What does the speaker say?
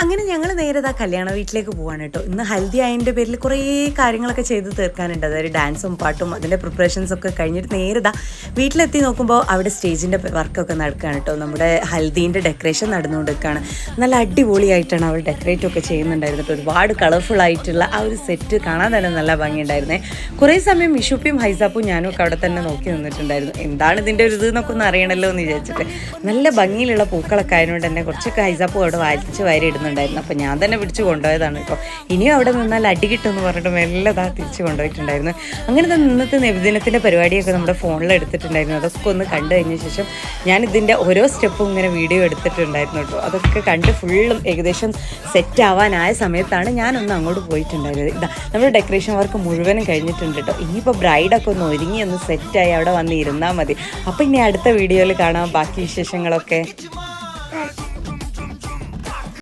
അങ്ങനെ ഞങ്ങൾ നേരെ ആ കല്യാണ വീട്ടിലേക്ക് പോവാണ് കേട്ടോ. ഇന്ന് ഹൽദി ആയതിൻ്റെ പേരിൽ കുറേ കാര്യങ്ങളൊക്കെ ചെയ്ത് തീർക്കാനുണ്ട്. അതായത് ഡാൻസും പാട്ടും അതിൻ്റെ പ്രിപ്പറേഷൻസൊക്കെ കഴിഞ്ഞിട്ട് നേരെ വീട്ടിലെത്തി നോക്കുമ്പോൾ അവിടെ സ്റ്റേജിൻ്റെ വർക്കൊക്കെ നടക്കുകയാണ് കേട്ടോ. നമ്മുടെ ഹൽദീൻ്റെ ഡെക്കറേഷൻ നടന്നുകൊണ്ടിരിക്കുകയാണ്. നല്ല അടിപൊളിയായിട്ടാണ് അവർ ഡെക്കറേറ്റ് ഒക്കെ ചെയ്യുന്നുണ്ടായിരുന്നു കേട്ടോ. ഒരുപാട് കളർഫുൾ ആയിട്ടുള്ള ആ ഒരു സെറ്റ് കാണാൻ തന്നെ നല്ല ഭംഗിയുണ്ടായിരുന്നേ. കുറേ സമയം മിഷുപ്പിയും ഹൈസാപ്പും ഞാനും ഒക്കെ അവിടെ തന്നെ നോക്കി നിന്നിട്ടുണ്ടായിരുന്നു. എന്താണ് ഇതിൻ്റെ ഒരു ഇത് എന്നൊക്കെ ഒന്ന് അറിയണമല്ലോ എന്ന് വിചാരിച്ചിട്ട്. നല്ല ഭംഗിയിലുള്ള പൂക്കളൊക്കെ ആയതുകൊണ്ട് തന്നെ കുറച്ചൊക്കെ ഹൈസാപ്പും അവിടെ വലിച്ച് വാരി ഇടുന്നുണ്ടായിരുന്നു. അപ്പോൾ ഞാൻ തന്നെ പിടിച്ച് കൊണ്ടുപോയതാണ് കേട്ടോ. ഇനിയും അവിടെ നിന്നാൽ അടി കിട്ടുമെന്ന് പറഞ്ഞിട്ട് മെല്ലെ തിരിച്ച് കൊണ്ടുപോയിട്ടുണ്ടായിരുന്നു. അങ്ങനെ ഇന്നത്തെ നബിദിനത്തിൻ്റെ പരിപാടിയൊക്കെ നമ്മുടെ ഫോണിൽ എടുത്തിട്ടുണ്ടായിരുന്നു. അതൊക്കെ ഒന്ന് കണ്ടു കഴിഞ്ഞ ശേഷം ഞാൻ ഇതിൻ്റെ ഓരോ സ്റ്റെപ്പും ഇങ്ങനെ വീഡിയോ എടുത്തിട്ടുണ്ടായിരുന്നു കേട്ടോ. അതൊക്കെ കണ്ട് ഫുള്ളും ഏകദേശം സെറ്റ് ആവാനായ സമയത്താണ് ഞാനൊന്ന് അങ്ങോട്ട് പോയിട്ടുണ്ടായിരുന്നത്. ഇതാ നമ്മുടെ ഡെക്കറേഷൻ വർക്ക് മുഴുവനും കഴിഞ്ഞിട്ടുണ്ട് കേട്ടോ. ഇനിയിപ്പോൾ ബ്രൈഡൊക്കെ ഒന്ന് ഒരുങ്ങി ഒന്ന് സെറ്റായി അവിടെ വന്ന് ഇരുന്നാൽ മതി. അപ്പോൾ ഇനി അടുത്ത വീഡിയോയിൽ കാണാം ബാക്കി വിശേഷങ്ങളൊക്കെ.